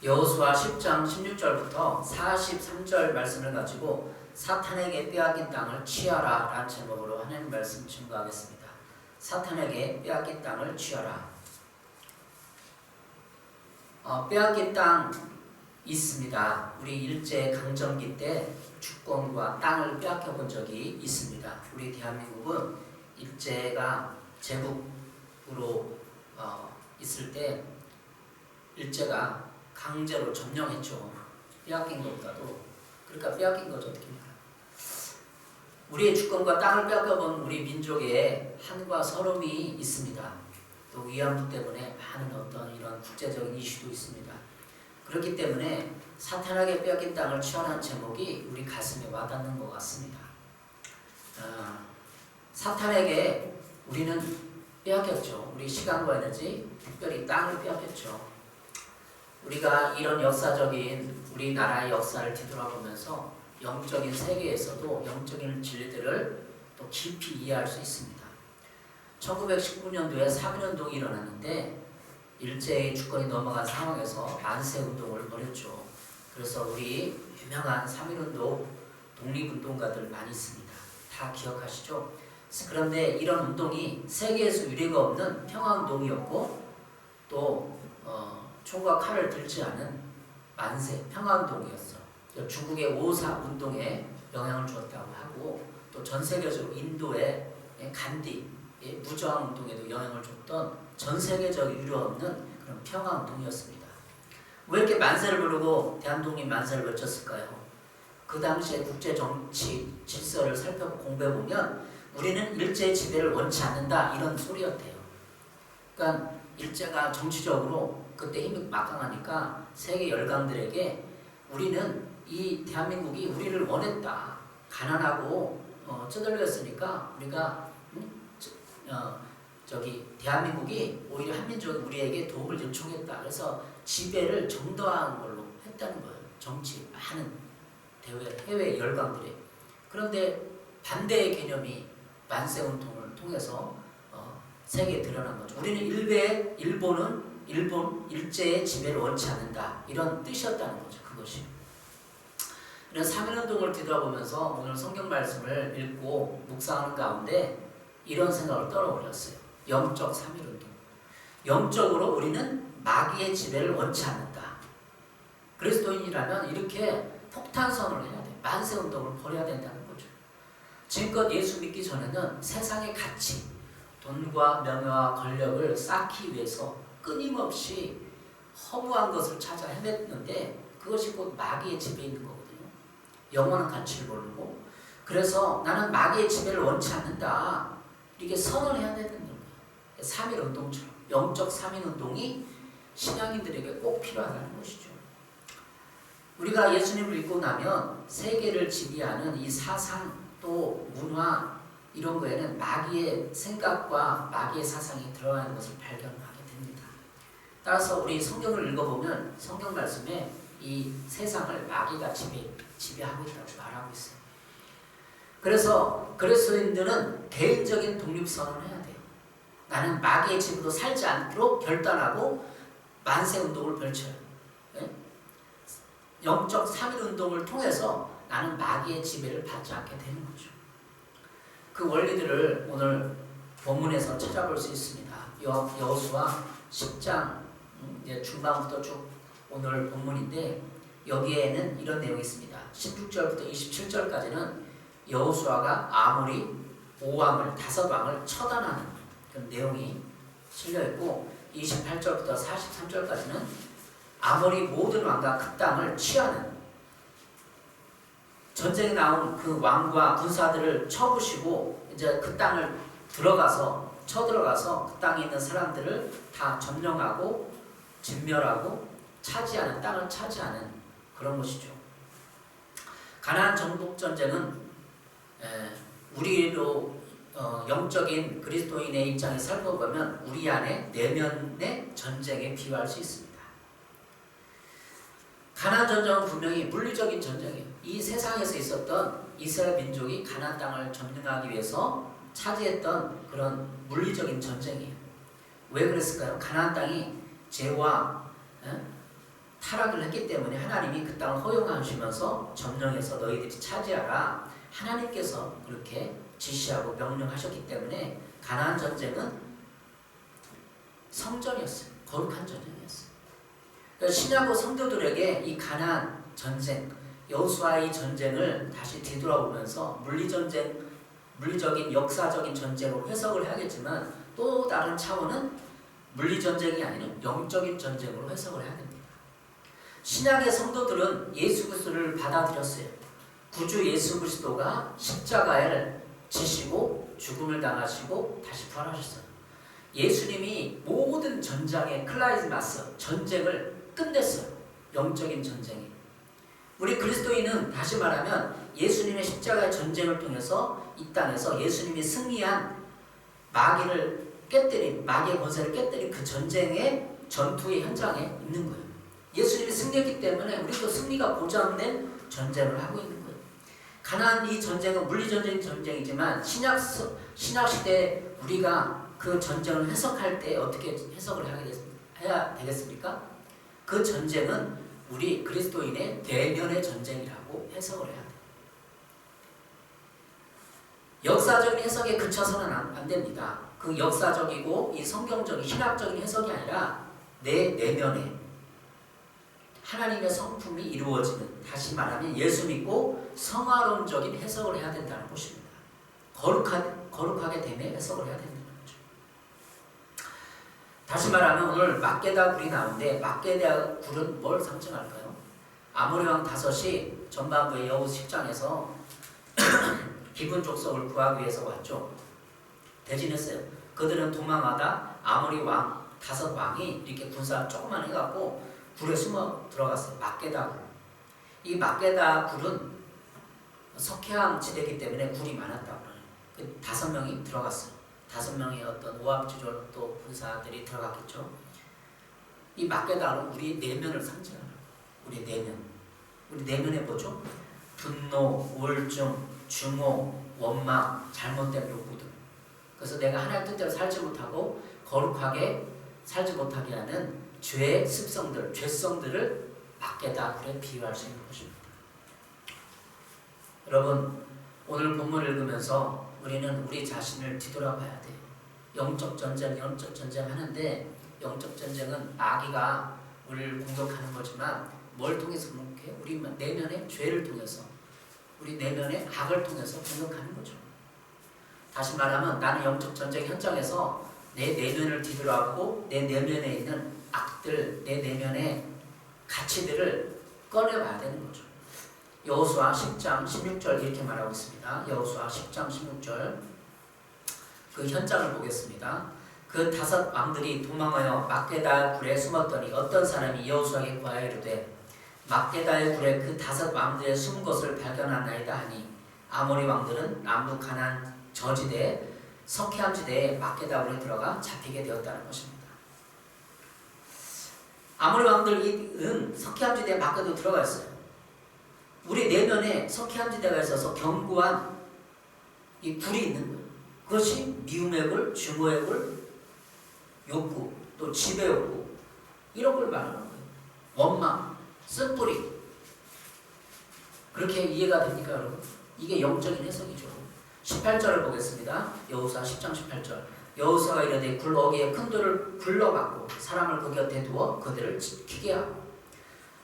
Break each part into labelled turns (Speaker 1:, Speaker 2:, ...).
Speaker 1: 여호수아 10장 16절부터 43절 말씀을 가지고 사탄에게 빼앗긴 땅을 취하라 라는 제목으로 하나님 말씀 증거하겠습니다. 사탄에게 빼앗긴 땅을 취하라. 빼앗긴 땅 있습니다. 우리 일제 강점기 때 주권과 땅을 빼앗겨 본 적이 있습니다. 우리 대한민국은 일제가 제국으로 있을 때 일제가 강제로 점령했죠. 빼앗긴 것보다도. 그러니까 빼앗긴 거죠. 어떻게 말해요. 우리의 주권과 땅을 빼앗겨본 우리 민족에 한과 서름이 있습니다. 또 위안부 때문에 많은 어떤 이런 국제적인 이슈도 있습니다. 그렇기 때문에 사탄에게 빼앗긴 땅을 취하라는 제목이 우리 가슴에 와닿는 것 같습니다. 사탄에게 우리는 빼앗겼죠. 우리 시간과 에너지, 특별히 땅을 빼앗겼죠. 우리가 이런 역사적인 우리나라의 역사를 뒤돌아보면서 영적인 세계에서도 영적인 진리들을 또 깊이 이해할 수 있습니다. 1919년도에 3.1운동이 일어났는데 일제의 주권이 넘어간 상황에서 만세운동을 벌였죠. 그래서 우리 유명한 3.1운동 독립운동가들 많이 있습니다. 다 기억하시죠? 그런데 이런 운동이 세계에서 유례가 없는 평화운동이었고 또 총과 칼을 들지 않은 만세 평화운동이었어. 중국의 5.4 운동에 영향을 주었다고 하고 또 전 세계적으로 인도의 간디 무저항 운동에도 영향을 줬던 전 세계적 유례 없는 그런 평화운동이었습니다. 왜 이렇게 만세를 부르고 대한독립 만세를 외쳤을까요? 그 당시에 국제 정치 질서를 살펴보고 공부해보면 우리는 일제의 지배를 원치 않는다 이런 소리였대요. 그러니까 일제가 정치적으로 그때 힘이 막강하니까 세계 열강들에게 우리는 이 대한민국이 우리를 원했다. 가난하고 쩌들렸으니까 우리가 대한민국이 오히려 한민족이 우리에게 도움을 요청했다. 그래서 지배를 정당화한 걸로 했다는 거예요. 정치 많은 해외 열강들이. 그런데 반대의 개념이 만세운동을 통해서 세계에 드러난 거죠. 우리는 일본 일제의 지배를 원치 않는다. 이런 뜻이었다는 거죠. 그것이. 이런 3.1운동을 뒤돌아보면서 오늘 성경 말씀을 읽고 묵상하는 가운데 이런 생각을 떨어버렸어요. 영적 3.1운동. 영적으로 우리는 마귀의 지배를 원치 않는다. 그리스도인이라면 이렇게 폭탄선을 해야 돼. 만세운동을 벌여야 된다는 거죠. 지금껏 예수 믿기 전에는 세상의 가치, 돈과 명예와 권력을 쌓기 위해서 끊임없이 허무한 것을 찾아 헤맸는데 그것이 곧 마귀의 지배에 있는 거거든요. 영원한 가치를 모르고. 그래서 나는 마귀의 지배를 원치 않는다. 이렇게 선언을 해야 되는 거예요. 3.1운동처럼. 영적 3.1운동이 신앙인들에게 꼭 필요하다는 것이죠. 우리가 예수님을 믿고 나면 세계를 지배하는 이 사상 또 문화 이런 거에는 마귀의 생각과 마귀의 사상이 들어가는 것을 발견하게 됩니다. 따라서 우리 성경을 읽어보면 성경 말씀에 이 세상을 마귀가 지배하고 있다고 말하고 있어요. 그래서 그리스도인들은 개인적인 독립선언을 해야 돼요. 나는 마귀의 지배로 살지 않도록 결단하고 만세운동을 펼쳐요. 네? 영적 3.1운동을 통해서 나는 마귀의 지배를 받지 않게 되는 거죠. 그 원리들을 오늘 본문에서 찾아볼 수 있습니다. 여호수아 10장 중반부터 쭉 오늘 본문인데 여기에는 이런 내용이 있습니다. 16절부터 27절까지는 여호수아가 아모리 5왕을 5왕을 처단하는 그런 내용이 실려있고 28절부터 43절까지는 아모리 모든 왕과 그 땅을 취하는 전쟁에 나온 그 왕과 군사들을 쳐부시고 이제 그 땅을 쳐들어가서 그 땅에 있는 사람들을 다 점령하고 진멸하고 차지하는 땅을 차지하는 그런 것이죠. 가나안 정복 전쟁은 우리로 영적인 그리스도인의 입장에 살펴보면 우리 안에 내면의 전쟁에 비유할 수 있습니다. 가나안 전쟁은 분명히 물리적인 전쟁이에요. 이 세상에서 있었던 이스라엘 민족이 가나안 땅을 점령하기 위해서 차지했던 그런 물리적인 전쟁이에요. 왜 그랬을까요? 가나안 땅이 죄와 타락을 했기 때문에 하나님이 그 땅을 허용하시면서 점령해서 너희들이 차지하라 하나님께서 그렇게 지시하고 명령하셨기 때문에 가나안 전쟁은 성전이었어요. 거룩한 전쟁이었어요. 그러니까 신약의 성도들에게 이 가나안 전쟁, 여호수아의 전쟁을 다시 뒤돌아보면서 물리적인 역사적인 전쟁으로 해석을 해야겠지만 또 다른 차원은 물리전쟁이 아닌 영적인 전쟁으로 해석을 해야 됩니다. 신약의 성도들은 예수 그리스도를 받아들였어요. 구주 예수 그리스도가 십자가를 지시고 죽음을 당하시고 다시 부활하셨어요. 예수님이 모든 전장의 클라이마스 전쟁을 끝냈어요. 영적인 전쟁이. 우리 그리스도인은 다시 말하면 예수님의 십자가의 전쟁을 통해서 이 땅에서 예수님이 승리한 마귀를 깨뜨린, 마귀의 권세를 깨뜨린 그 전쟁의 전투의 현장에 있는 거예요. 예수님이 승리했기 때문에 우리도 승리가 보장된 전쟁을 하고 있는 거예요. 가나안 이 전쟁은 물리전쟁 전쟁이지만 신약시대에 우리가 그 전쟁을 해석할 때 어떻게 해석을 해야 되겠습니까? 그 전쟁은 우리 그리스도인의 내면의 전쟁이라고 해석을 해야 돼요. 역사적인 해석에 그쳐서는 안 됩니다. 그 역사적이고 이 성경적인 신학적인 해석이 아니라 내 내면에 하나님의 성품이 이루어지는, 다시 말하면 예수 믿고 성화론적인 해석을 해야 된다는 것입니다. 거룩하게 됨의 해석을 해야 된다는 거죠. 다시 말하면 오늘 막게다 굴이 나오는데 막게다 굴은 뭘 상징할까요? 아모리 왕 다섯이 전반부의 여호수 10장에서 기분 족속을 구하기 위해서 왔죠. 대진했어요. 그들은 도망하다 아모리 왕 다섯 왕이 이렇게 군사 조그만 해갖고 굴에 숨어 들어갔어요. 막게다 굴. 이 막게다 굴은 석회암 지대이기 때문에 굴이 많았다고 해요. 그 5명이 들어갔어요. 5명의 어떤 오합지졸 또 군사들이 들어갔겠죠. 이 막게다는 우리 내면을 상징하는 우리 내면. 우리 내면에 뭐죠? 분노, 우울증, 증오, 원망, 잘못된 욕구들. 그래서 내가 하나님의 뜻대로 살지 못하고 거룩하게 살지 못하게 하는 죄의 습성들, 죄성들을 막게다 굴에 비유할 수 있는 것입니다. 여러분, 오늘 본문을 읽으면서 우리는 우리 자신을 뒤돌아봐야 돼요. 영적 전쟁 하는데 영적 전쟁은 마귀가 우리를 공격하는 거지만 뭘 통해서 공격해요? 우리 내면의 죄를 통해서, 우리 내면의 악을 통해서 공격하는 거죠. 다시 말하면 나는 영적 전쟁 현장에서 내 내면을 뒤돌아보고 내 내면에 있는 악들, 내 내면의 가치들을 꺼내봐야 되는 거죠. 여호수아 10장 16절 이렇게 말하고 있습니다. 여호수아 10장 16절 그 현장을 보겠습니다. 그 5 왕들이 도망하여 막게다 굴에 숨었더니 어떤 사람이 여호수아에게 구하여 이르되 막게다의 굴에 그 5 왕들의 숨은 것을 발견하나이다 하니 아모리 왕들은 남부 가나안 저지대에 석회암 지대에 막게다 굴에 들어가 잡히게 되었다는 것입니다. 아모리 왕들은 석회암 지대에 막게도 들어가 있어요. 우리 내면에 석회암 지대가 있어서 견고한 이 굴이 있는 거예요. 그것이 미움의 굴, 증오의 굴, 욕구, 또 지배 욕구 이런 걸 말하는 거예요. 원망, 쓴뿌리. 그렇게 이해가 됩니까, 여러분? 이게 영적인 해석이죠. 18절을 보겠습니다. 여호수아 10장 18절. 여호수아가 이르되 굴 어귀에 큰 돌을 굴러갖고 사람을 그 곁에 두어 그들을 지키게 하고.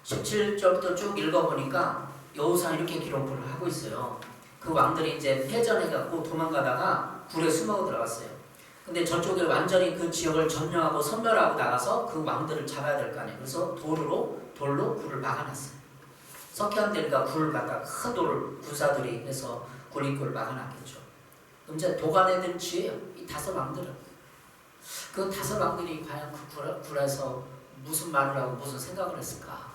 Speaker 1: 17절부터 쭉 읽어보니까 여호수아는 이렇게 기록을 하고 있어요. 그 왕들이 이제 패전해갖고 도망가다가 굴에 숨어 들어갔어요. 근데 저쪽에 완전히 그 지역을 점령하고 섬멸하고 나가서 그 왕들을 잡아야 될 거 아니에요. 그래서 돌로 굴을 막아놨어요. 석회암대가 굴을 갖다가 큰 돌을 군사들이 해서 굴 입구를 막아놨겠죠. 그럼 이제 도가내들 지혜요. 이 5 왕들은. 그 5 왕들이 과연 그 굴에서 무슨 말을 하고 무슨 생각을 했을까?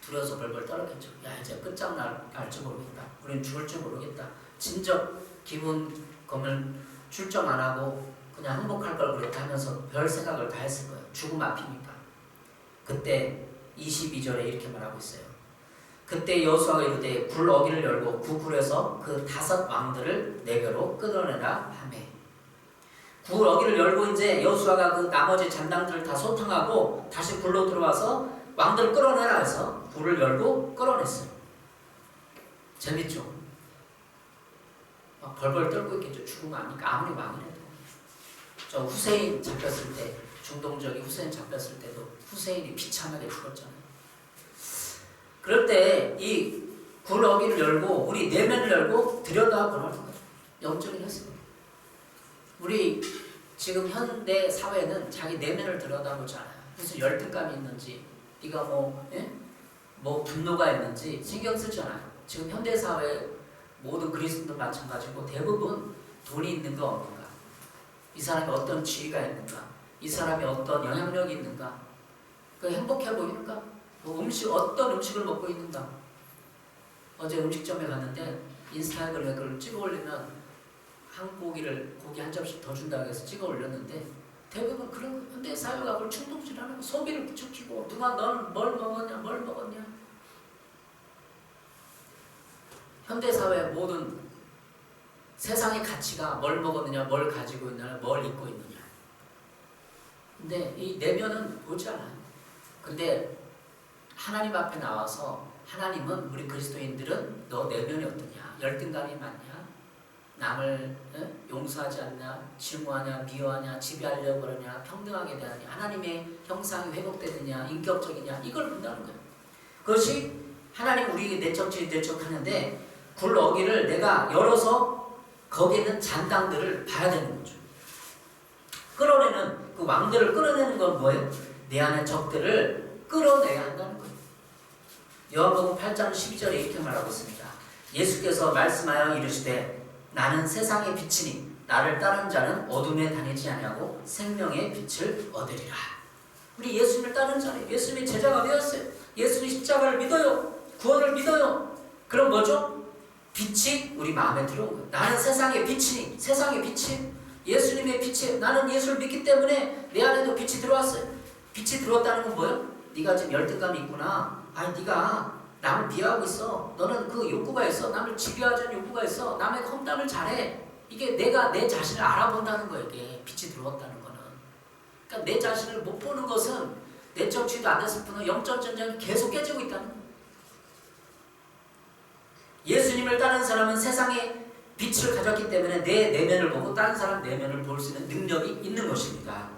Speaker 1: 두려워서 벌벌 떨었겠죠. 야, 이제 끝장날지 모르겠다. 우린 죽을지 모르겠다. 진적 기분 검을 출정 안 하고 그냥 행복할 걸 그랬다 하면서 별 생각을 다 했을 거예요. 죽음 앞이니까. 그때 22절에 이렇게 말하고 있어요. 그때 여호수아가 이르되 굴 어귀를 열고 그 굴에서 그 5 왕들을 내게로 끌어내라 하매. 구러기를 열고 이제 여호수아가 그 나머지 잔당들을 다 소탕하고 다시 굴로 들어와서 왕들을 끌어내라 해서 굴을 열고 끌어냈어요. 재밌죠? 막 벌벌 떨고 있겠죠. 죽으면 아니까 아무리 왕이라도. 저 후세인 잡혔을 때, 중동 지역에 후세인 잡혔을 때도 후세인이 비참하게 죽었잖아요. 그럴 때 이 굴러기를 열고 우리 내면을 열고 들여다보라는 거예요. 영적인 혈습. 우리 지금 현대 사회는 자기 내면을 들여다보지 않아요. 무슨 열등감이 있는지, 네가 뭐 분노가 있는지 신경 쓰지 않아요. 지금 현대 사회 모든 그리스도도 마찬가지고 대부분 돈이 있는가 없는가, 이 사람이 어떤 지위가 있는가, 이 사람이 어떤 영향력이 있는가, 그 행복해 보이는가, 뭐 어떤 음식을 먹고 있는가. 어제 음식점에 갔는데 인스타그램에 그걸 찍어 올리면 고기 한 접시 더 준다고 해서 찍어 올렸는데 대부분 그런 현대 사회가 그걸 충동질하는 거, 소비를 부추기고 누가 넌 뭘 먹었냐. 현대 사회의 모든 세상의 가치가 뭘 먹었느냐, 뭘 가지고 있느냐, 뭘 입고 있느냐. 근데 이 내면은 보지 않아요. 근데 하나님 앞에 나와서 하나님은 우리 그리스도인들은 너 내면이 어떠냐, 열등감이 많냐, 남을 용서하지 않냐, 증오하냐, 미워하냐, 지배하려고 그러냐, 평등하게 대하냐, 하나님의 형상이 회복되느냐, 인격적이냐, 이걸 본다는 거예요. 그것이 하나님 우리에게 내적질이 내적하는데 굴러기를 내가 열어서 거기에 있는 잔당들을 봐야 되는 거죠. 끌어내는 그 왕들을 끌어내는 건 뭐예요? 내 안의 적들을 끌어내야 한다는 거예요. 요한복음 8장 12절에 이렇게 말하고 있습니다. 예수께서 말씀하여 이르시되 나는 세상의 빛이니 나를 따르는 자는 어둠에 다니지 아니하고 생명의 빛을 얻으리라. 우리 예수님을 따르는 자는 예수님의 제자가 되었어요. 예수님 십자가를 믿어요. 구원을 믿어요. 그럼 뭐죠? 빛이 우리 마음에 들어온 거예요. 나는 세상의 빛이니, 세상의 빛이 예수님의 빛이, 나는 예수를 믿기 때문에 내 안에도 빛이 들어왔어요. 빛이 들어왔다는 건 뭐예요? 네가 지금 열등감이 있구나. 아니 네가 남을 비하하고 있어. 너는 그 욕구가 있어. 남을 지배하자는 욕구가 있어. 남의 험담을 잘해. 이게 내가 내 자신을 알아본다는 거예요. 이게 빛이 들어왔다는 거는. 그러니까 내 자신을 못 보는 것은 내적 지위도 안 됐을 뿐 영적 전쟁이 계속 깨지고 있다는 거예요. 예수님을 따르는 사람은 세상에 빛을 가졌기 때문에 내 내면을 보고 다른 사람 내면을 볼 수 있는 능력이 있는 것입니다.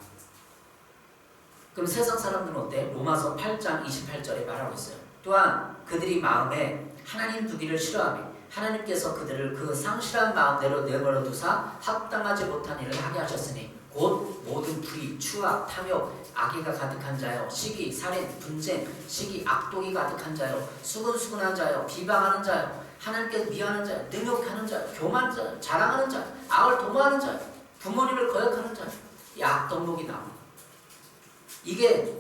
Speaker 1: 그럼 세상 사람들은 어때? 로마서 8장 28절에 말하고 있어요. 또한 그들이 마음에 하나님 두기를 싫어하며 하나님께서 그들을 그 상실한 마음대로 내버려 두사 합당하지 못한 일을 하게 하셨으니 곧 모든 불의, 추악, 탐욕, 악의가 가득한 자요, 시기, 살인, 분쟁, 시기, 악독이 가득한 자요, 수근수근한 자요, 비방하는 자요, 하나님께서 미워하는 자요, 능욕하는 자요, 교만한 자요, 자랑하는 자요, 악을 도모하는 자요, 부모님을 거역하는 자요. 이 악덕목이 나옵니다. 이게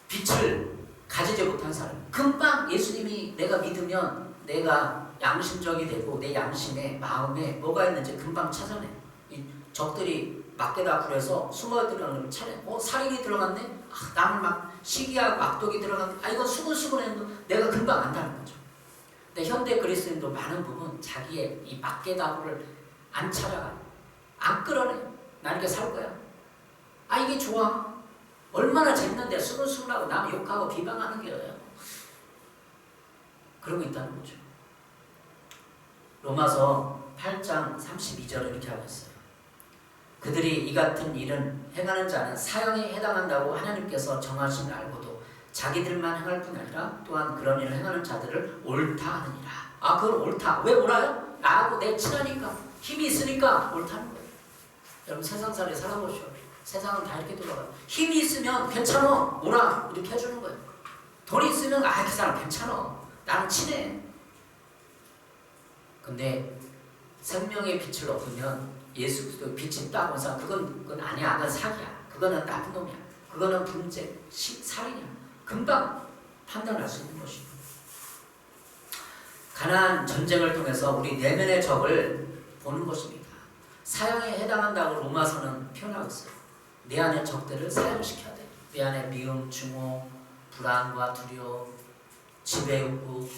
Speaker 1: 빛을 가지지 못한 사람. 금방 예수님이 내가 믿으면 내가 양심적이 되고 내 양심에 마음에 뭐가 있는지 금방 찾아내. 이 적들이 막게다 굴에서 숨어 들어가는 차례. 살인이 들어갔네. 남을 막 시기하고 악독이 들어갔네. 이건 수근수근해도 내가 금방 안다는 거죠. 근데 현대 그리스도인도 많은 부분 자기의 이 막게다구를 안 찾아가요. 안 끌어내. 나 이렇게 살 거야. 이게 좋아. 얼마나 재밌는데 수근수근하고 남 욕하고 비방하는 게요. 그러고 있다는 거죠. 로마서 8장 32절에 이렇게 하고 있어요. 그들이 이 같은 일은 행하는 자는 사형에 해당한다고 하나님께서 정하신 알고도 자기들만 행할 뿐 아니라 또한 그런 일을 행하는 자들을 옳다 하느니라. 그건 옳다. 왜 옳아요? 나하고 내 친하니까, 힘이 있으니까 옳다는 거예요. 여러분 세상살이 살아보시오. 세상은 다 이렇게 돌아가요. 힘이 있으면 괜찮아, 오라 이렇게 해주는 거예요. 돈이 있으면 그 사람 괜찮아, 나는 친해. 근데 생명의 빛을 얻으면 예수 그리스도의 빛이 딱 온 사람, 그건 아니야. 그건 사기야. 그거는 나쁜 놈이야. 그거는 분쟁, 살인이야. 금방 판단할 수 있는 것입니다. 가나안 전쟁을 통해서 우리 내면의 적을 보는 것입니다. 사형에 해당한다고 로마서는 표현하고 있어요. 내 안의 적들을 사형시켜야 돼. 내 안에 미움, 증오, 불안과 두려움, 지배욕구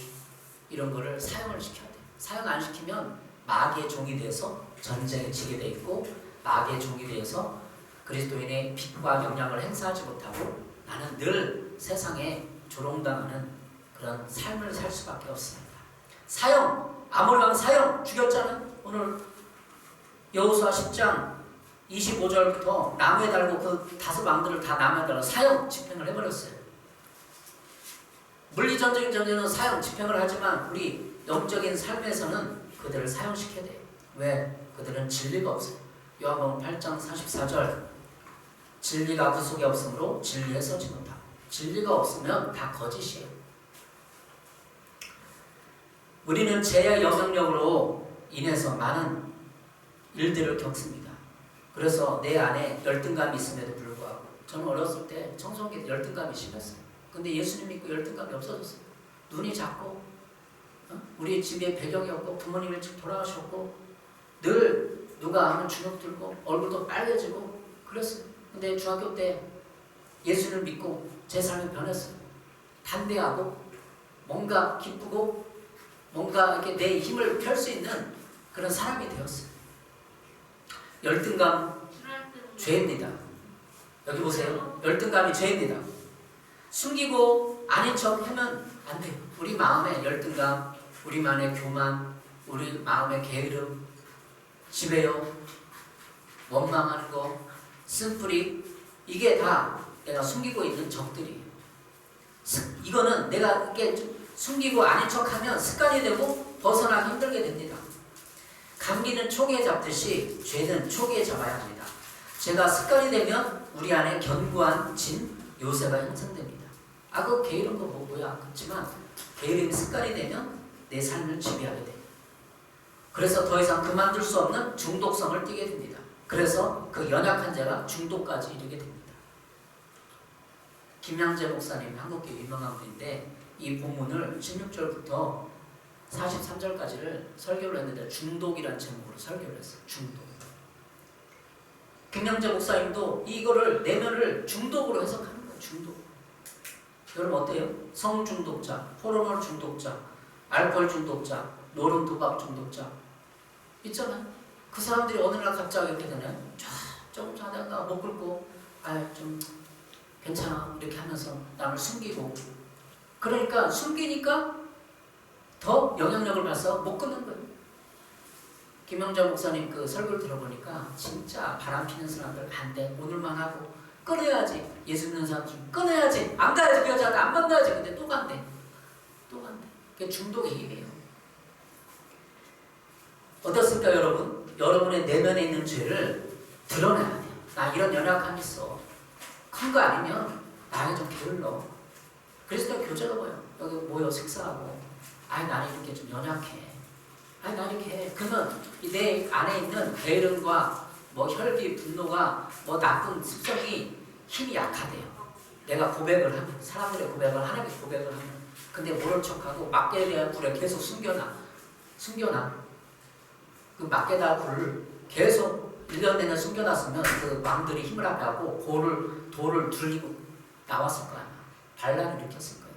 Speaker 1: 이런 거를 사형을 시켜야 돼. 사형 안 시키면 마귀의 종이 되어서 전쟁에 지게 돼 있고, 마귀의 종이 되어서 그리스도인의 빛과 영향을 행사하지 못하고 나는 늘 세상에 조롱당하는 그런 삶을 살 수밖에 없습니다. 사형, 아모리 왕 사형 죽였잖아요. 오늘 여호수아 10장 25절부터 나무에 달고 그 5 왕들을 다 나무에 달고 사형 집행을 해버렸어요. 물리전적인 전쟁은 사형 집행을 하지만 우리 영적인 삶에서는 그들을 사형시켜야 돼요. 왜? 그들은 진리가 없어요. 요한복음 8장 44절 진리가 그 속에 없으므로 진리에 서지 못하고, 진리가 없으면 다 거짓이에요. 우리는 죄의 영향력으로 인해서 많은 일들을 겪습니다. 그래서 내 안에 열등감이 있음에도 불구하고, 저는 어렸을 때 청소년기 때 열등감이 심했어요. 근데 예수님 믿고 열등감이 없어졌어요. 눈이 작고, 우리 집에 배경이 없고, 부모님 일찍 돌아가셨고, 늘 누가 하면 주눅 들고 얼굴도 빨개지고 그랬어요. 근데 중학교 때 예수를 믿고 제 삶이 변했어요. 담대하고 뭔가 기쁘고 뭔가 이렇게 내 힘을 펼 수 있는 그런 사람이 되었어요. 열등감 죄입니다. 여기 보세요. 열등감이 죄입니다. 숨기고 아닌 척 하면 안 돼요. 우리 마음의 열등감, 우리만의 교만, 우리 마음의 게으름, 지배요, 원망하는 거, 쓴뿌리, 이게 다 내가 숨기고 있는 적들이에요. 이거는 내가 이렇게 숨기고 아닌 척하면 습관이 되고 벗어나기 힘들게 됩니다. 감기는 초기에 잡듯이 죄는 초기에 잡아야 합니다. 죄가 습관이 되면 우리 안에 견고한 진, 요새가 형성됩니다. 그 게으른 거 뭐야? 그렇지만 게으름이 습관이 되면 내 삶을 지배하게 돼요. 그래서 더 이상 그만둘 수 없는 중독성을 띠게 됩니다. 그래서 그 연약한 자가 중독까지 이르게 됩니다. 김양재 목사님, 한국계 유명한 분인데 이 본문을 16절부터 43절까지를 설교를 했는데 중독이라는 제목으로 설교를 했어요. 중독. 김양재 목사님도 이거를 내면을 중독으로 해석하는 거예요. 중독. 여러분 어때요? 성중독자, 호르몬 중독자, 알코올 중독자, 노름 도박 중독자 있잖아요. 그 사람들이 어느 날 갑자기 이렇게 되나요? 조금 자다가 못 긁고 좀 괜찮아 이렇게 하면서 남을 숨기고, 그러니까 숨기니까 더 영향력을 받아서 못 끊는 거예요. 김영자 목사님 그 설교를 들어보니까 진짜 바람 피는 사람들 안 돼. 오늘만 하고 끊어야지. 예수 믿는 사람 좀 끊어야지. 안 가야지. 그 여자한테 안 만나야지. 근데 또 간대. 또 간대. 그게 중독의 힘이에요. 어떻습니까 여러분? 여러분의 내면에 있는 죄를 드러내야 돼요. 나 이런 연약함이 있어. 큰 거 아니면 나를 좀 게을러. 그래서 내가 교제가 뭐예요? 여기 모여 식사하고 나는 이렇게 좀 연약해. 나 이렇게 해. 그러면 내 안에 있는 게으름과 혈기, 분노가 나쁜 습성이 힘이 약하대요. 내가 고백을 하면, 사람들의 고백을, 하나님의 고백을 하면, 근데 모른 척하고 막대기에 불에 계속 숨겨놔. 그 막대다 불을 계속 1년 내내 숨겨놨으면 그 왕들이 힘을 합하고 돌을 들리고 나왔을 거야. 반란을 일으켰을 거예요.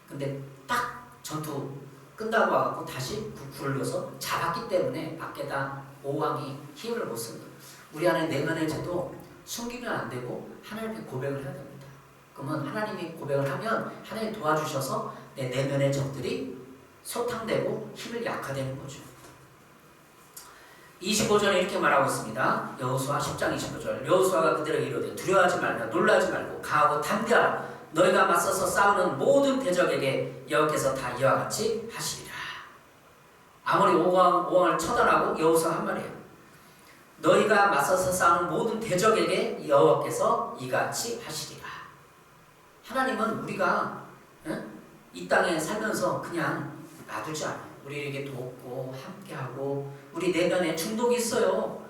Speaker 1: 근데 딱 전투 끝나고 와갖고 다시 굴러서 잡았기 때문에 밖에다 오왕이 힘을 못 쓴다. 우리 안에 내면의 죄도 숨기면 안 되고 하나님께 고백을 해야 됩니다. 그러면 하나님이 고백을 하면 하나님이 도와주셔서 내 내면의 적들이 소탕되고 힘을 약화되는 거죠. 25절에 이렇게 말하고 있습니다. 여호수아 10장 25절. 여호수아가 그들에게 이르되 두려워하지 말며 놀라지 말고 강하고 담대하라. 너희가 맞서서 싸우는 모든 대적에게 여호와께서 다 이와 같이 하시리라. 아무리 오왕을 처단하고 여호수아가 한 말이에요. 너희가 맞서서 싸우는 모든 대적에게 여호와께서 이같이 하시리라. 하나님은 우리가 이 땅에 살면서 그냥 놔두지 않아요. 우리에게 돕고 함께하고 우리 내면에 중독이 있어요.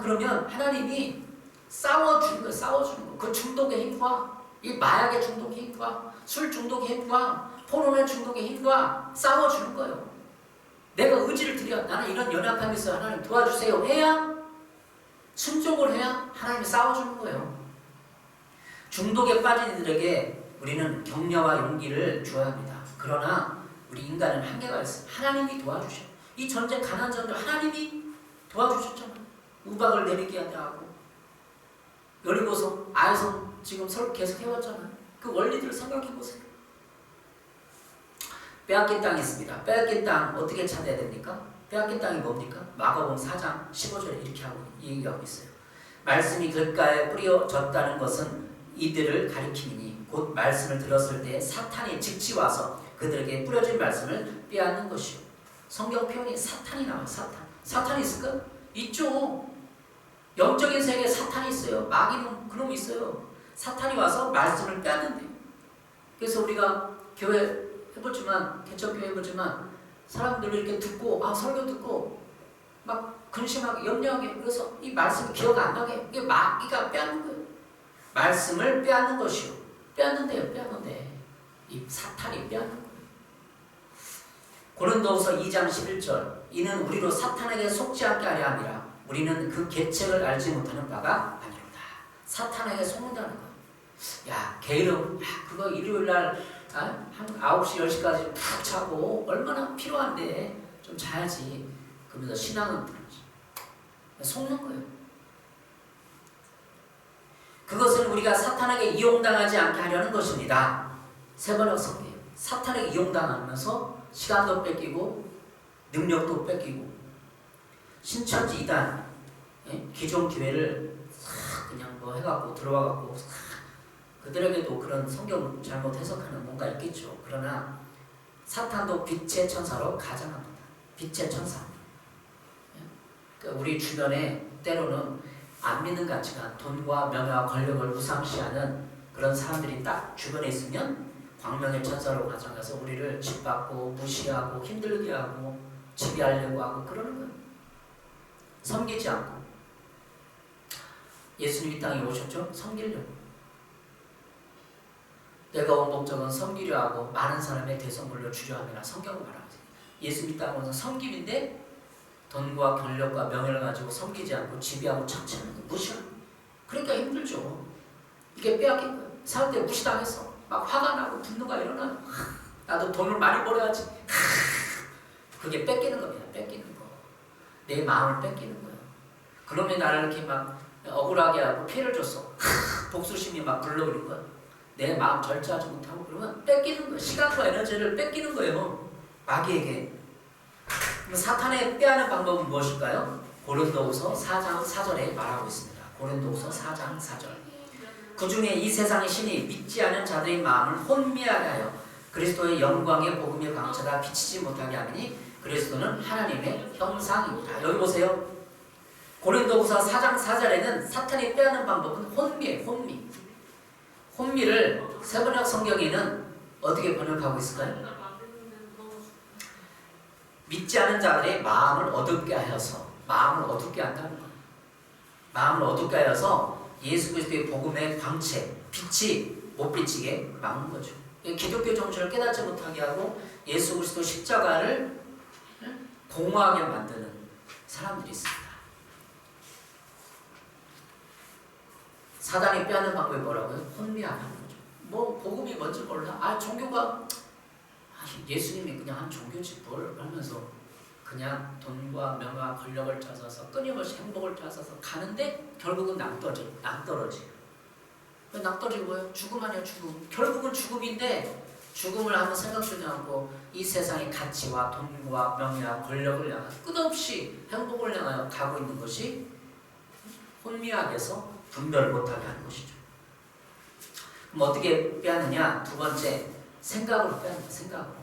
Speaker 1: 그러면 하나님이 싸워주는 거예요. 싸워주는 거. 그 중독의 힘과 이 마약의 중독의 힘과 술 중독의 힘과 포르노의 중독의 힘과 싸워주는 거예요. 내가 의지를 드려. 나는 이런 연약함이 있어요. 하나님 도와주세요. 해야 순종을 해야 하나님이 싸워주는 거예요. 중독에 빠진 이들에게 우리는 격려와 용기를 주어야 합니다. 그러나 우리 인간은 한계가 있어요. 하나님이 도와주셔. 이 전쟁, 가나안 전쟁 하나님이 도와주셨잖아. 우박을 내리게 하고 여리고서 아이성 지금 설 계속 해왔잖아. 그 원리들을 생각해 보세요. 빼앗긴 땅이 있습니다. 빼앗긴 땅 어떻게 찾아야 됩니까? 빼앗긴 땅이 뭡니까? 마가복음 4장 15절에 이렇게 얘기하고 있어요. 말씀이 귓가에 뿌려졌다는 것은 이들을 가리킴이니 곧 말씀을 들었을 때 사탄이 즉시 와서 그들에게 뿌려진 말씀을 빼앗는 것이요. 성경 표현이 사탄이 나와요. 사탄이 있을까? 있죠. 영적인 세계에 사탄이 있어요. 마귀는 그놈이 있어요. 사탄이 와서 말씀을 빼앗는데요. 그래서 우리가 교회 해보지만, 개척교회 해보지만 사람들이 이렇게 듣고 설교 듣고 막 근심하게 염려하게, 그래서 이 말씀이 기억 안 나게, 이게 마귀가 빼앗는 거예요. 말씀을 빼앗는 것이요. 빼앗는데 이 사탄이 빼앗는 거예요. 고린도후서 2장 11절 이는 우리로 사탄에게 속지 않게 하려 함이라 우리는 그 계책을 알지 못하는 바가 아니로다. 사탄에게 속는다는 거예요. 야, 게으름, 그거 일요일날 한 9시, 10시까지 푹 자고 얼마나 필요한데 좀 자야지. 그러면서 신앙은 들지. 속는 거예요. 그것은 우리가 사탄에게 이용당하지 않게 하려는 것입니다. 세 번역 성경. 사탄에게 이용당하면서 시간도 뺏기고 능력도 뺏기고 신천지 이단 기존 교회를 그냥 뭐 해갖고 들어와갖고 그들에게도 그런 성경 잘못 해석하는 뭔가 있겠죠. 그러나 사탄도 빛의 천사로 가장합니다. 빛의 천사. 그러니까 우리 주변에 때로는 안 믿는 가치관, 돈과 명예와 권력을 우상시하는 그런 사람들이 딱 주변에 있으면 광명의 천사로 가장해서 우리를 짓밟고 무시하고 힘들게 하고 지배하려고 하고 그러는 거예요. 섬기지 않고. 예수님 이 땅에 오셨죠? 섬기려고. 내가 온 목적은 섬기려 하고 많은 사람의 대성물로 주려 함이라 성경을 말하고 있어요. 예수님 이 땅에 오는 섬김인데 돈과 권력과 명예를 가지고 섬기지 않고 지배하고 착취하는 거 무시하는 거. 그러니까 힘들죠. 이게 빼앗긴 거예요. 살 때 무시당했어. 막 화가 나고 분노가 일어나요. 나도 돈을 많이 벌어야지. 그게 뺏기는 겁니다. 뺏기는 거. 내 마음을 뺏기는 거예요. 그러면 나를 이렇게 막 억울하게 하고 피해를 줬어. 복수심이 막 불러오는 거야. 내 마음 절제하지 못하고 그러면 뺏기는 거예요. 시간과 에너지를 뺏기는 거예요. 마귀에게. 그럼 사탄의 빼앗는 방법은 무엇일까요? 고린도후서 4장 4절에 말하고 있습니다. 고린도후서 4장 4절. 그 중에 이 세상의 신이 믿지 않은 자들의 마음을 혼미하게 하여 그리스도의 영광의 복음의 광채가 비치지 못하게 하니 그리스도는 하나님의 형상입니다. 여기 보세요. 고린도후서 4장 4절에는 사탄이 빼앗는 방법은 혼미예요. 혼미. 혼미를 세번역 성경에는 어떻게 번역하고 있을까요? 믿지 않은 자들의 마음을 어둡게 하여서, 마음을 어둡게 한다는 거예요. 마음을 어둡게 하여서 예수 그리스도의 복음의 광채, 빛이 못 비치게 막는 거죠. 기독교 정신을 깨닫지 못하게 하고 예수 그리스도 십자가를 공허하게 만드는 사람들이 있습니다. 사단이 빼앗는 방법이 뭐라고요? 혼미하게 하는 거죠. 뭐 복음이 뭔지 몰라. 종교가 예수님이 그냥 한 종교지 뭘 하면서 그냥 돈과 명예와 권력을 찾아서 끊임없이 행복을 찾아서 가는데 결국은 낭떠러지. 낭떠러지가 뭐예요? 죽음 아니야, 죽음. 결국은 죽음인데 죽음을 한번 생각하지 않고 이 세상의 가치와 돈과 명예와 권력을 향하여 끝없이 행복을 향하여 가고 있는 것이 혼미하게 해서 분별을 못하게 하는 것이죠. 그럼 어떻게 빼앗느냐? 두 번째, 생각으로 빼앗는다. 생각으로.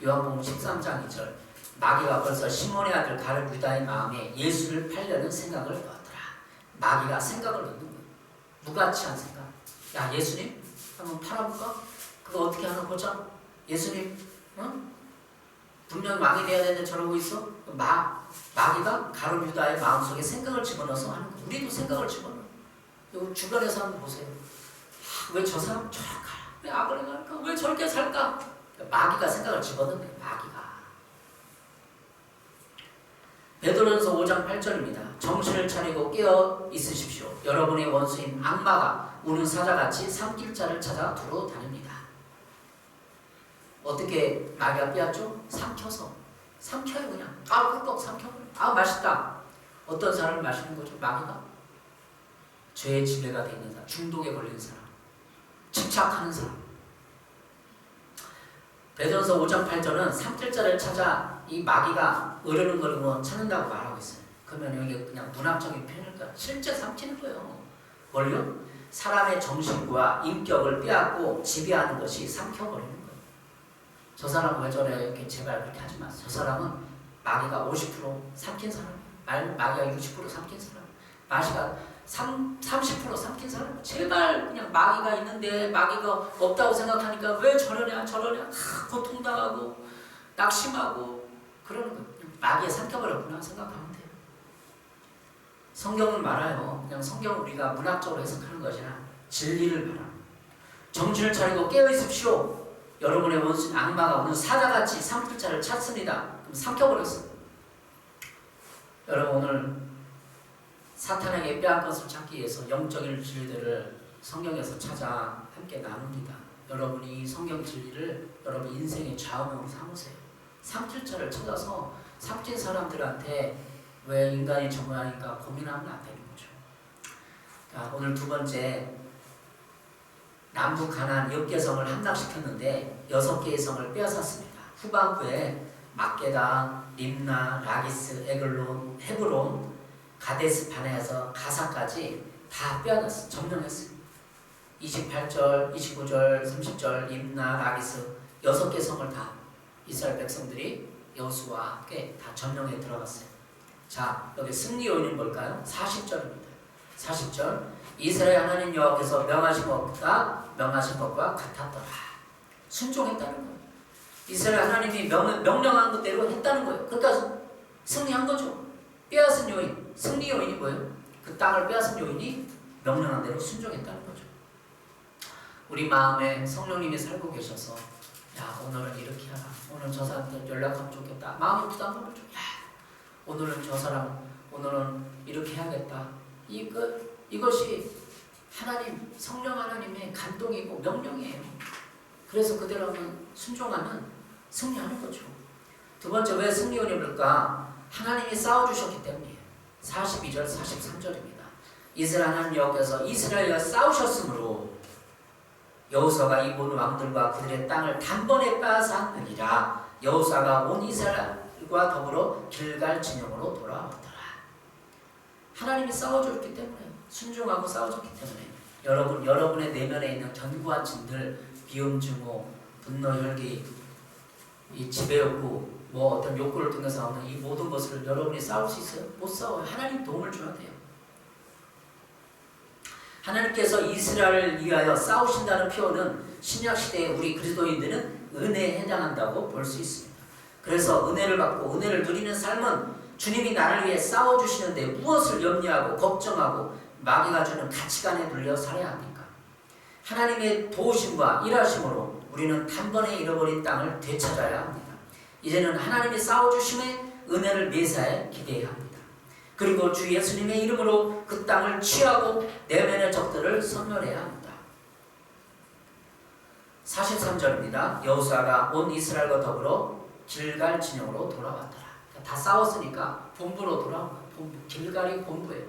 Speaker 1: 요한복음 13장 2절. 마귀가 벌써 시몬의 아들 가룟 유다의 마음에 예수를 팔려는 생각을 넣었더라. 마귀가 생각을 넣는 거예요. 무가치한 생각. 야, 예수님 한번 팔아볼까? 그거 어떻게 하나 보자. 예수님, 분명히 왕이 돼야 되는데 저러고 있어? 마귀가 가룟 유다의 마음속에 생각을 집어넣어서 하는 거예요. 우리도 생각을 집어넣어요. 여기 주변에서 한번 보세요. 왜 저 사람 저렇게 왜 악을 행할까? 왜 저렇게 살까? 마귀가 생각을 집어넣는 거예요. 마귀가. 베드로전서 5장 8절입니다. 정신을 차리고 깨어 있으십시오. 여러분의 원수인 악마가 우는 사자같이 삼킬 자를 찾아 두루 다닙니다. 어떻게 마귀가 빼앗죠? 삼켜서. 삼켜요 그냥. 꿀꺽 삼켜버려. 맛있다. 어떤 사람을 마시는 거죠? 마귀가. 죄의 지배가 돼 있는 사람, 중독에 걸린 사람, 집착하는 사람. 베드로서 5장 8절은 삼킬자를 찾아 이 마귀가 어르는거리고 찾는다고 말하고 있어요. 그러면 여기 그냥 문학적인 표현일까? 실제 삼키는 거예요. 뭘요? 사람의 정신과 인격을 빼앗고 지배하는 것이 삼켜버리는 거예요. 저 사람은 왜 저래? 이렇게 제발 그렇게 하지 마세요. 저 사람은 마귀가 50% 삼킨 사람, 마귀가 60% 삼킨 사람, 마귀가 30% 삼킨 사람. 제발 그냥 마귀가 있는데 마귀가 없다고 생각하니까 왜 저러냐 고통당하고 낙심하고 그러는 거예요. 마귀에 삼켜버렸구나 생각하면 돼요. 성경은 말아요. 그냥 성경을 우리가 문학적으로 해석하는 것이 아니라 진리를 말합니다. 정신을 차리고 깨어있읍시오. 여러분의 원수인 악마가 오늘 사자같이 삼킬 자를 찾습니다. 그럼 삼켜버렸어요. 여러분 오늘 사탄에게 빼앗은 것을 찾기 위해서 영적인 진리들을 성경에서 찾아 함께 나눕니다. 여러분이 이 성경 진리를 여러분 인생의 좌우명으로 삼으세요. 삼킬 자를 찾아서 삼킨 사람들한테 왜 인간이 저 모양인가 고민하면 안 되는 거죠. 오늘 두 번째, 남북 가나안 10개 성을 함락시켰는데 6개의 성을 빼앗았습니다. 후반부에 막게다, 림나, 라기스, 에글론, 헤브론, 가데스 바네아서 가사까지 다 빼앗았어요. 점령했어요. 28절, 29절, 30절, 림나, 라기스 6개 성을 다 이스라엘 백성들이 여호수아와 함께 다 점령에 들어갔어요. 자, 여기 승리 요인은 뭘까요? 40절입니다. 40절, 이스라엘 하나님 여호와께서 명하신 것과 같았더라. 순종했다는 거예요. 이스라엘 하나님이 명령한 것대로 했다는 거예요. 그러니까 승리한 거죠. 빼앗은 요인, 승리 요인이 뭐예요? 그 땅을 빼앗은 요인이 명령한 대로 순종했다는 거죠. 우리 마음에 성령님이 살고 계셔서 오늘은 이렇게 하라. 오늘 저 사람한테 연락하면 좋겠다. 마음의 부담감을 좀 오늘은 저 사람, 오늘은 이렇게 해야겠다. 이것이 하나님, 성령 하나님의 감동이고 명령이에요. 그래서 그대로 하면 순종하면 승리하는 거죠. 두 번째, 왜 승리 요인일까? 하나님이 싸워주셨기 때문이에요. 42절, 43절입니다. 이스라엘 하나님 여호와께서 이스라엘과 싸우셨으므로 여호수아가 이 모든 왕들과 그들의 땅을 단번에 빼앗았느니라. 여호수아가 온 이스라엘과 더불어 길갈 진영으로 돌아왔더라. 하나님이 싸워줬기 때문에, 순종하고 싸워줬기 때문에 여러분의 내면에 있는 견고한 진들, 비움, 증오, 분노, 혈기, 이 지배욕구, 어떤 욕구를 통해서 나오는 이 모든 것을 여러분이 싸울 수 있어요? 못 싸워요. 하나님 도움을 줘야 돼요. 하나님께서 이스라엘을 위하여 싸우신다는 표현은 신약시대에 우리 그리스도인들은 은혜에 해당한다고 볼 수 있습니다. 그래서 은혜를 받고 은혜를 누리는 삶은 주님이 나를 위해 싸워주시는데 무엇을 염려하고 걱정하고 마귀가 주는 가치관에 눌려 살아야 합니까? 하나님의 도우심과 일하심으로 우리는 단번에 잃어버린 땅을 되찾아야 합니다. 이제는 하나님이 싸워주심의 은혜를 매사에 기대해야 합니다. 그리고 주 예수님의 이름으로 그 땅을 취하고 내면의 적들을 섬멸해야 합니다. 43절입니다. 여호수아가 온 이스라엘과 더불어 길갈 진영으로 돌아왔더라. 다 싸웠으니까 본부로 돌아온 거예요. 본부. 길갈이 본부예요.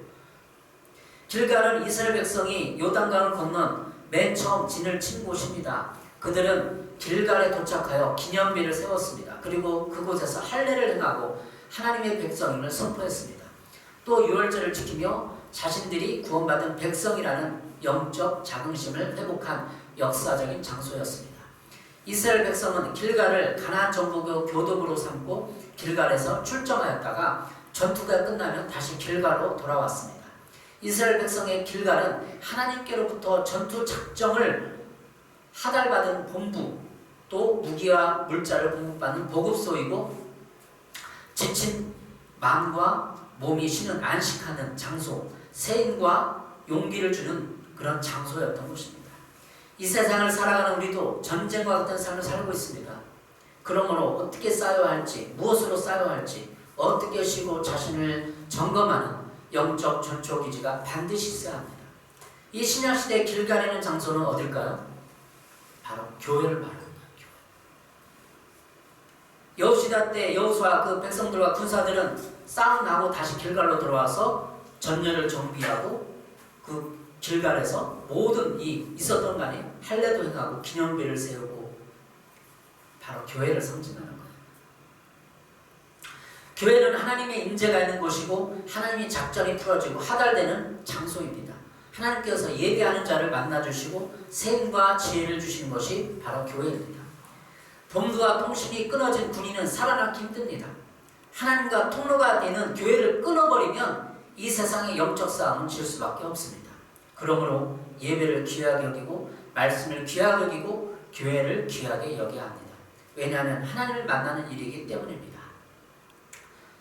Speaker 1: 길갈은 이스라엘 백성이 요단강을 건넌 맨 처음 진을 친 곳입니다. 그들은 길갈에 도착하여 기념비를 세웠습니다. 그리고 그곳에서 할례를 행하고 하나님의 백성임을 선포했습니다. 또 유월절을 지키며 자신들이 구원받은 백성이라는 영적 자긍심을 회복한 역사적인 장소였습니다. 이스라엘 백성은 길갈을 가나안 정복의 교도부로 삼고 길갈에서 출정하였다가 전투가 끝나면 다시 길갈로 돌아왔습니다. 이스라엘 백성의 길갈은 하나님께로부터 전투 작정을 하달받은 본부, 또 무기와 물자를 공급받는 보급소이고 지친 마음과 몸이 쉬는 안식하는 장소, 세임과 용기를 주는 그런 장소였던 것입니다. 이 세상을 살아가는 우리도 전쟁과 같은 삶을 살고 있습니다. 그러므로 어떻게 싸워야 할지, 무엇으로 싸워야 할지, 어떻게 쉬고 자신을 점검하는 영적 전초기지가 반드시 있어야 합니다. 이 신약시대의 길갈이는 장소는 어딜까요? 바로 교회를 말합니다. 여호시다 때 여호수아 그 백성들과 군사들은 싸움 나고 다시 길갈로 들어와서 전열을 정비하고 그 길갈에서 모든 이 있었던 간에 할례도 행하고 기념비를 세우고 바로 교회를 상징하는 거예요. 교회는 하나님의 임재가 있는 곳이고 하나님의 작전이 풀어지고 하달되는 장소입니다. 하나님께서 예배하는 자를 만나주시고 생과 지혜를 주시는 것이 바로 교회입니다. 본부와 통신이 끊어진 군인은 살아남기 힘듭니다. 하나님과 통로가 되는 교회를 끊어버리면 이 세상의 영적 싸움은 질 수밖에 없습니다. 그러므로 예배를 귀하게 여기고 말씀을 귀하게 여기고 교회를 귀하게 여겨야 합니다. 왜냐하면 하나님을 만나는 일이기 때문입니다.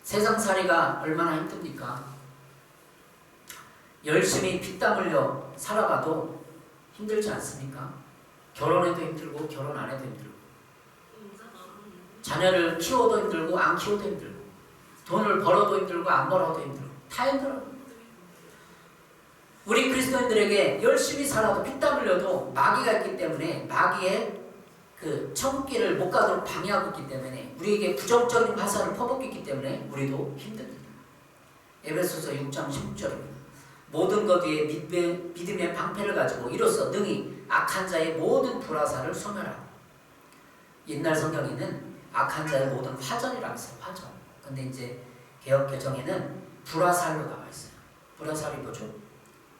Speaker 1: 세상살이가 얼마나 힘듭니까? 열심히 피땀 흘려 살아가도 힘들지 않습니까? 결혼해도 힘들고 결혼 안 해도 힘들고 자녀를 키워도 힘들고 안 키워도 힘들고 돈을 벌어도 힘들고 안 벌어도 힘들고 다 힘들어요. 우리 그리스도인들에게 열심히 살아도 피땀 흘려도 마귀가 있기 때문에 마귀의 그 천국길을 못 가도록 방해하고 있기 때문에 우리에게 부정적인 화살을 퍼붓고 있기 때문에 우리도 힘듭니다. 에베소서 6장 16절입니다. 모든 것 위에 믿음의 방패를 가지고 이로써 능히 악한 자의 모든 불화살을 소멸하라. 옛날 성경에는 악한 자의 모든 화전이라고 했어요. 화전. 근데 이제 개역개정에는 불화살로 나와 있어요. 불화살이 뭐죠?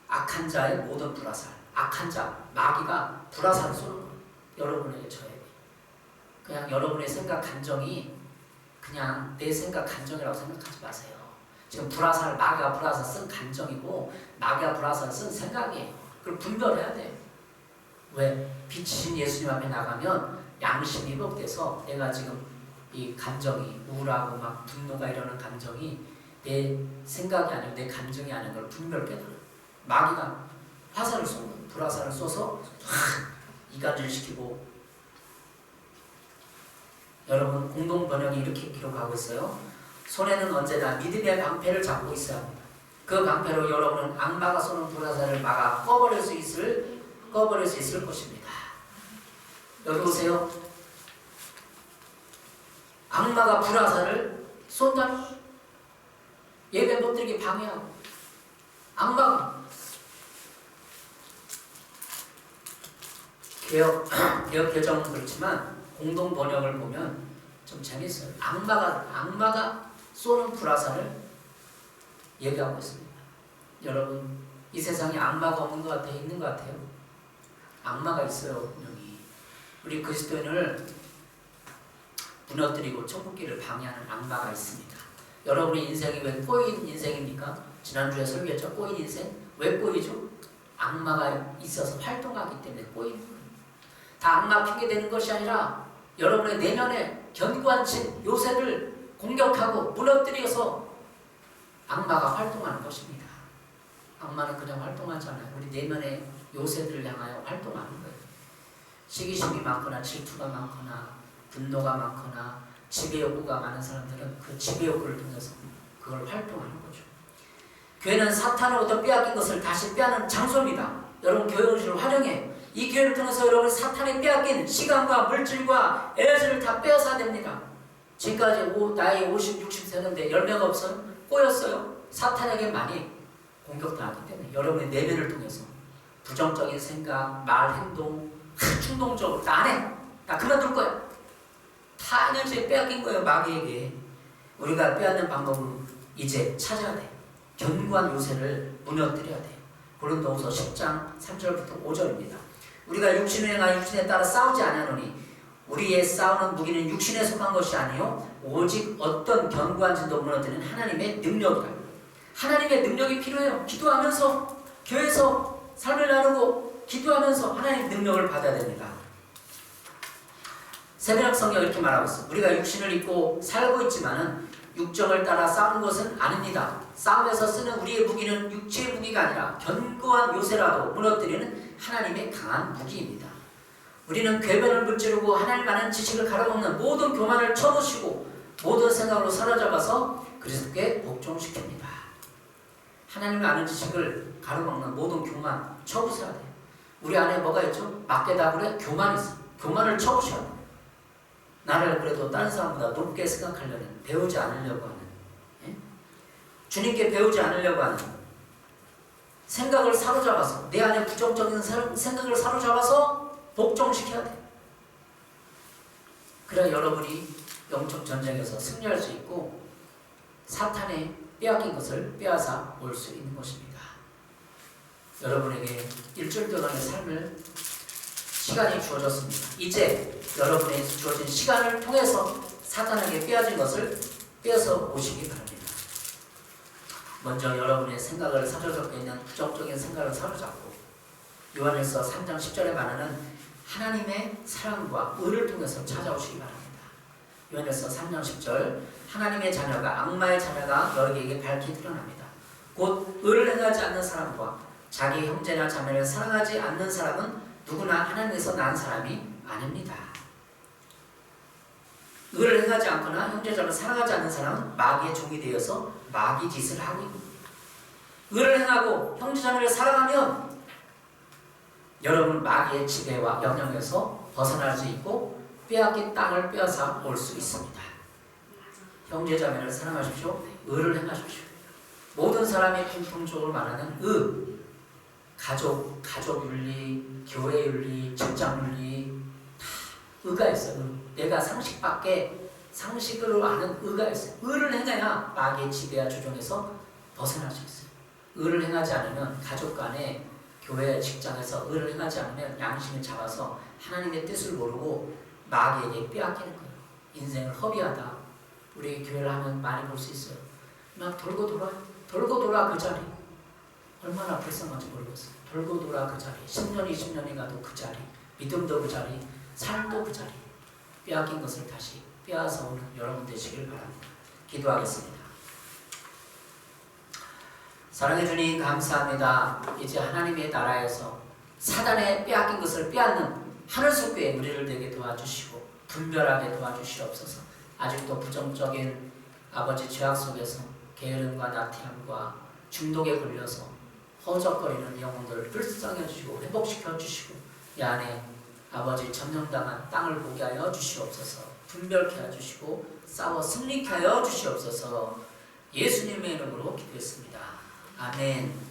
Speaker 1: 악한 자의 모든 불화살. 악한 자, 마귀가 불화살을 쏘는 거예요. 여러분에게 저에게. 그냥 여러분의 생각 감정이 그냥 내 생각 감정이라고 생각하지 마세요. 지금 불화살, 마귀가 불화살 쓴 감정이고 마귀가 불화살 쓴 생각이에요. 그걸 분별해야 돼요. 왜? 빛이신 예수님 앞에 나가면 양심이 회복돼서 내가 지금 이 감정이 우울하고 막 분노가 이러는 감정이 내 생각이 아니고 내 감정이 아닌 걸 분별 깨달아요. 마귀가 화살을 쏘고 불화살을 쏘서 이간질 시키고 여러분 공동 번역이 이렇게 기록하고 있어요. 손에는 언제나 믿음의 방패를 잡고 있어야 합니다. 그 방패로 여러분은 악마가 쏘는 불화살을 막아 꺼버릴 수 있을 것입니다. 여기 보세요. 악마가 불화살을 쏜다. 예배 못 드리게 방해하고 악마가 개혁 개정은 그렇지만 공동 번역을 보면 좀 재밌어요. 악마가 쏘는 불화살을 얘기하고 있습니다. 여러분 이 세상에 악마가 없는 것 같아요? 있는 것 같아요? 악마가 있어요. 분명히. 우리 그리스도인을 무너뜨리고 천국길을 방해하는 악마가 있습니다. 여러분의 인생이 왜 꼬인 인생입니까? 지난주에 설교했죠. 꼬인 인생. 왜 꼬이죠? 악마가 있어서 활동하기 때문에 꼬이는 거예요. 다 악마 핑계대는 것이 아니라 여러분의 내면에 견고한 진 요새를 공격하고 무너뜨려서 악마가 활동하는 것입니다. 악마는 그냥 활동하지 않아요. 우리 내면의 요새들을 향하여 활동하는 거예요. 시기심이 많거나 질투가 많거나 분노가 많거나 지배욕구가 많은 사람들은 그 지배욕구를 통해서 그걸 활동하는 거죠. 교회는 사탄으로부터 빼앗긴 것을 다시 빼앗는 장소입니다. 여러분 교회 의식을 활용해. 이 교회를 통해서 여러분 사탄이 빼앗긴 시간과 물질과 에너지를 다 빼앗아야 됩니다. 지금까지 나이 50, 60 되는데 열매가 없어요? 꼬였어요? 사탄에게 많이 공격당하기 때문에 여러분의 내면을 통해서 부정적인 생각, 말, 행동, 충동적으로 나 안 해! 나 그만둘 거야! 다 에너지에 빼앗긴 거예요. 마귀에게. 우리가 빼앗는 방법은 이제 찾아야 돼. 견고한 요새를 무너뜨려야 돼. 고린도후서 10장 3절부터 5절입니다. 우리가 육신을 행하여 육신에 따라 싸우지 아니하노니 우리의 싸우는 무기는 육신에 속한 것이 아니요 오직 어떤 견고한 진도 무너뜨리는 하나님의 능력이다. 하나님의 능력이 필요해요. 기도하면서 교회에서 삶을 나누고 기도하면서 하나님의 능력을 받아야 됩니다. 새벽 성경 이렇게 말하고 있어요. 우리가 육신을 입고 살고 있지만은 육정을 따라 싸우는 것은 아닙니다. 싸움에서 쓰는 우리의 무기는 육체의 무기가 아니라 견고한 요새라도 무너뜨리는 하나님의 강한 무기입니다. 우리는 궤변을 무찌르고 하나님 아는 지식을 가로막는 모든 교만을 쳐부시고 모든 생각으로 사로잡아서 그리스도께 복종시킵니다. 하나님을 아는 지식을 가로막는 모든 교만 쳐부셔야 돼요. 우리 안에 뭐가 있죠? 막대다굴에 교만이 있어요. 교만을 쳐부셔야 돼요. 나를 그래도 다른 사람보다 높게 생각하려는, 배우지 않으려고 하는, 예? 주님께 배우지 않으려고 하는 생각을 사로잡아서, 내 안에 부정적인 생각을 사로잡아서 복종시켜야 돼. 그래야 여러분이 영적 전쟁에서 승리할 수 있고 사탄의 빼앗긴 것을 빼앗아 올 수 있는 것입니다. 여러분에게 일주일 동안의 삶을 시간이 주어졌습니다. 이제 여러분에게 주어진 시간을 통해서 사탄에게 빼앗은 것을 빼앗아 오시기 바랍니다. 먼저 여러분의 생각을 사로잡고 있는 부정적인 생각을 사로잡고 요한일서 3장 10절에 말하는 하나님의 사랑과 의를 통해서 찾아오시기 바랍니다. 요한일서 3장 10절 하나님의 자녀가 악마의 자녀가 너희에게 밝히 드러납니다. 곧 의를 행하지 않는 사람과 자기 형제나 자매를 사랑하지 않는 사람은 누구나 하나님에서 난 사람이 아닙니다. 의를 행하지 않거나 형제자매를 사랑하지 않는 사람은 마귀의 종이 되어서 마귀 짓을 하고 있습니다. 의를 행하고 형제자매를 사랑하면 여러분 마귀의 지배와 영향에서 벗어날 수 있고 빼앗긴 땅을 빼앗아 올 수 있습니다. 형제자매를 사랑하십시오. 의를 행하십시오. 모든 사람이 공통적으로 말하는 의, 가족 윤리, 교회 윤리, 직장 윤리 다 의가 있어요. 내가 상식으로 아는 의가 있어요. 의를 행해야 마귀의 지배와 조종에서 벗어날 수 있어요. 의를 행하지 않으면 가족 간에 교회 직장에서 의를 행하지 않으면 양심을 잡아서 하나님의 뜻을 모르고 마귀에게 빼앗기는 거예요. 인생을 허비하다. 우리 교회를 하면 많이 볼 수 있어요. 막 돌고 돌아 그 자리. 얼마나 불쌍한지 모르겠어요. 돌고 돌아 그 자리. 10년 20년이 가도 그 자리. 믿음도 그 자리. 삶도 그 자리. 빼앗긴 것을 다시 빼앗아 오는 여러분 되시길 바랍니다. 기도하겠습니다. 사랑해 주님 감사합니다. 이제 하나님의 나라에서 사단의 빼앗긴 것을 빼앗는 하늘 속에 우리를 되게 도와주시고 분별하게 도와주시옵소서. 아직도 부정적인 아버지 죄악 속에서 게으름과 나태함과 중독에 걸려서 허적거리는 영혼들을 불쌍해 주시고 회복시켜 주시고 이 안에 아버지 점령당한 땅을 보게 하여 주시옵소서. 분별케 하여 주시고 싸워 승리케 하여 주시옵소서. 예수님의 이름으로 기도했습니다. 아멘.